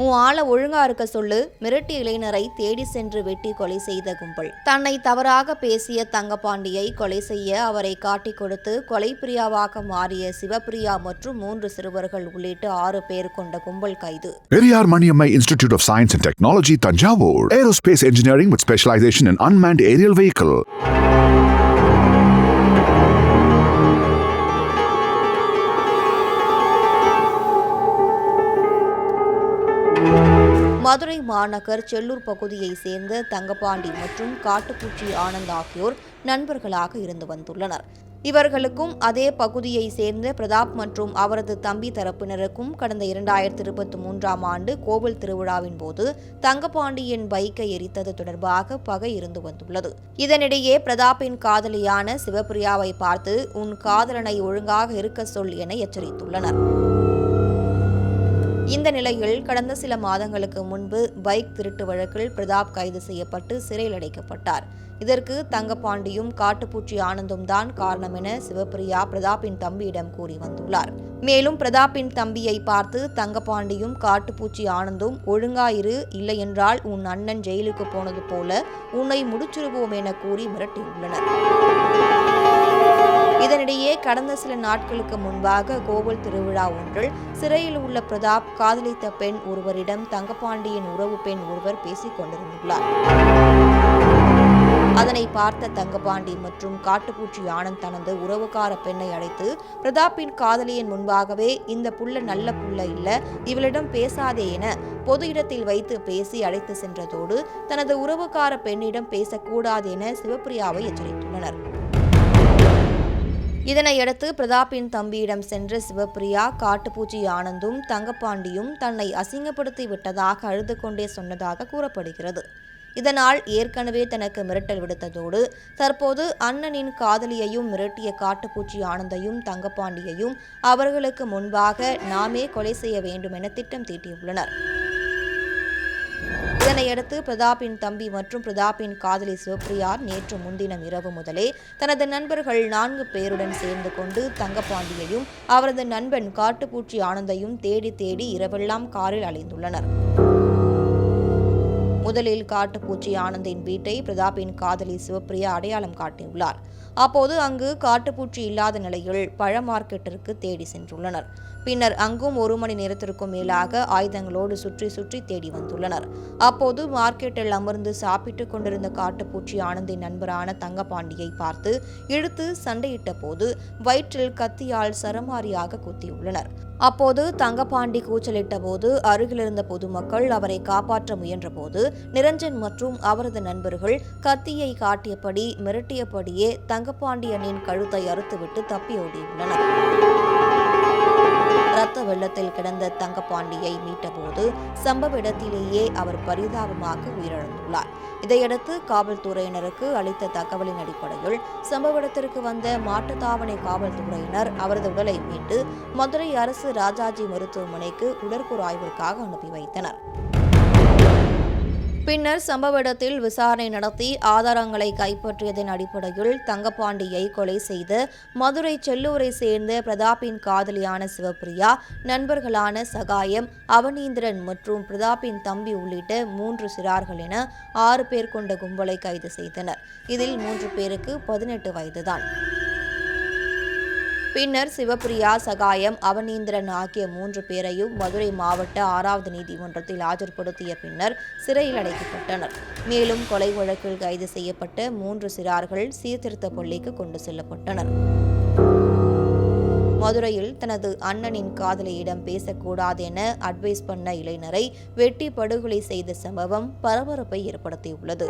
உன் ஆளை ஒழுங்கா இருக்க சொல்லு, மிரட்டிய இளைஞரை தேடி சென்று வெட்டி கொலை செய்த கும்பல். தன்னை தவறாக பேசிய தங்கபாண்டியை கொலை செய்ய அவரை காட்டிக் கொடுத்து கொலை பிரியாவாக மாறிய சிவபிரியா மற்றும் 3 சிறுவர்கள் உள்ளிட்ட 6 பேர் கொண்ட கும்பல் கைது. Periyar Maniammai institute of science and technology, Thanjavur. Aerospace engineering with specialization in unmanned aerial vehicle. Madurai மாநகர் செல்லூர் பகுதியை சேர்ந்த தங்கபாண்டி மற்றும் காட்டுப்பூச்சி ஆனந்த் ஆகியோர் நண்பர்களாக இருந்து வந்துள்ளனர். இவர்களுக்கும் அதே பகுதியை சேர்ந்த பிரதாப் மற்றும் அவரது தம்பி தரப்பினருக்கும் கடந்த 2023ஆம் ஆண்டு கோவில் திருவிழாவின் போது தங்கபாண்டியின் பைக்கை எரித்தது தொடர்பாக பகை இருந்து வந்துள்ளது. இதனிடையே பிரதாப்பின் காதலியான சிவபிரியாவை பார்த்து உன் காதலனை ஒழுங்காக இருக்க சொல் என எச்சரித்துள்ளனர். இந்த நிலையில் கடந்த சில மாதங்களுக்கு முன்பு பைக் திருட்டு வழக்கில் பிரதாப் கைது செய்யப்பட்டு சிறையில் அடைக்கப்பட்டார். இதற்கு தங்கபாண்டியும் காட்டுப்பூச்சி ஆனந்தும் தான் காரணம் என சிவபிரியா பிரதாப்பின் தம்பியிடம் கூறி வந்துள்ளார். மேலும் பிரதாப்பின் தம்பியை பார்த்து தங்கபாண்டியும் காட்டுப்பூச்சி ஆனந்தும் ஒழுங்காயிரு, இல்லையென்றால் உன் அண்ணன் ஜெயிலுக்கு போனது போல உன்னை முடிச்சிருவோம் என கூறி மிரட்டியுள்ளனர். இதனிடையே கடந்த சில நாட்களுக்கு முன்பாக கோவில் திருவிழா ஒன்றில் சிறையில் உள்ள பிரதாப் காதலித்த பெண் ஒருவரிடம் தங்கபாண்டியின் உறவு பெண் ஒருவர் பேசிக் கொண்டிருந்துள்ளார். அதனை பார்த்த தங்கபாண்டி மற்றும் காட்டுப்பூச்சி ஆனந்த் தனது உறவுக்கார பெண்ணை அழைத்து பிரதாப்பின் காதலியின் முன்பாகவே இந்த புள்ள நல்ல புள்ள இல்ல, இவளிடம் பேசாதே என பொது இடத்தில் வைத்து பேசி அழைத்து சென்றதோடு தனது உறவுக்கார பெண்ணிடம் பேசக்கூடாது என சிவபிரியாவை எச்சரித்துள்ளனர். இதனையடுத்து பிரதாப்பின் தம்பியிடம் சென்ற சிவபிரியா காட்டுப்பூச்சி ஆனந்தும் தங்கபாண்டியும் தன்னை அசிங்கப்படுத்தி விட்டதாக அழுது கொண்டே சொன்னதாக கூறப்படுகிறது. இதனால் ஏற்கனவே தனக்கு மிரட்டல் விடுத்ததோடு தற்போது அண்ணனின் காதலியையும் மிரட்டிய காட்டுப்பூச்சி ஆனந்தையும் தங்கபாண்டியையும் அவர்களுக்கு முன்பாக நாமே கொலை செய்ய வேண்டும் என திட்டம் தீட்டியுள்ளனர். இதனையடுத்து பிரதாப்பின் தம்பி மற்றும் பிரதாப்பின் காதலி சிவபிரியா நேற்று முன்தினம் இரவு முதலே தனது நண்பர்கள் 4 பேருடன் சேர்ந்து கொண்டு தங்கபாண்டியையும் அவரது நண்பன் காட்டுப்பூச்சி ஆனந்தையும் தேடி இரவெல்லாம் காரில் அலைந்துள்ளனர். முதலில் காட்டுப்பூச்சி ஆனந்தின் வீட்டை பிரதாப்பின் காதலி சிவபிரியா அடையாளம் காட்டியுள்ளார். அப்போது அங்கு காட்டுப்பூச்சி இல்லாத நிலையில் பழ மார்க்கெட்டிற்கு தேடி சென்றுள்ளனர். பின்னர் அங்கும் 1 மணி நேரத்திற்கும் மேலாக ஆயுதங்களோடு சுற்றி தேடி வந்துள்ளனர். அப்போது மார்க்கெட்டில் அமர்ந்து சாப்பிட்டுக் கொண்டிருந்த காட்டுப்பூச்சி ஆனந்தின் நண்பரான தங்கபாண்டியை பார்த்து இழுத்து சண்டையிட்ட போது வயிற்றில் கத்தியால் சரமாரியாக குத்தியுள்ளனர். அப்போது தங்கபாண்டி கூச்சலிட்ட போது அருகிலிருந்த பொதுமக்கள் அவரை காப்பாற்ற முயன்றபோது நிரஞ்சன் மற்றும் அவரது நண்பர்கள் கத்தியை காட்டியபடி மிரட்டியபடியே தங்கபாண்டியனின் கழுத்தை அறுத்துவிட்டு தப்பி ஓடியுள்ளனர். இரத்த வெள்ளத்தில் கிடந்த தங்கபாண்டியை மீட்டபோது சம்பவ இடத்திலேயே அவர் பரிதாபமாக உயிரிழந்துள்ளார். இதையடுத்து காவல்துறையினருக்கு அளித்த தகவலின் அடிப்படையில் சம்பவ இடத்திற்கு வந்த மாட்டுத்தாவணை காவல்துறையினர் அவரது உடலை மீட்டு மதுரை அரசு ராஜாஜி மருத்துவமனைக்கு உடற்கூறாய்விற்காக அனுப்பி வைத்தனர். பின்னர் சம்பவ இடத்தில் விசாரணை நடத்தி ஆதாரங்களை கைப்பற்றியதன் அடிப்படையில் தங்கபாண்டியை கொலை செய்த மதுரை செல்லூரை சேர்ந்த பிரதாப்பின் காதலியான சிவபிரியா, நண்பர்களான சகாயம், அவனீந்திரன் மற்றும் பிரதாப்பின் தம்பி உள்ளிட்ட 3 சிறார்கள் என 6 பேர் கொண்ட கும்பலை கைது செய்தனர். இதில் 3 பேருக்கு 18 வயதுதான். பின்னர் சிவபிரியா, சகாயம், அவனீந்திரன் ஆகிய 3 பேரையும் மதுரை மாவட்ட 6வது நீதிமன்றத்தில் ஆஜர்படுத்திய பின்னர் சிறையில் அடைக்கப்பட்டனர். மேலும் கொலை வழக்கில் கைது செய்யப்பட்ட 3 சிறார்கள் சீர்திருத்த பள்ளிக்கு கொண்டு செல்லப்பட்டனர். மதுரையில் தனது அண்ணனின் காதலியிடம் பேசக்கூடாது என அட்வைஸ் பண்ண இளைஞரை வெட்டி படுகொலை செய்த சம்பவம் பரபரப்பை ஏற்படுத்தியுள்ளது.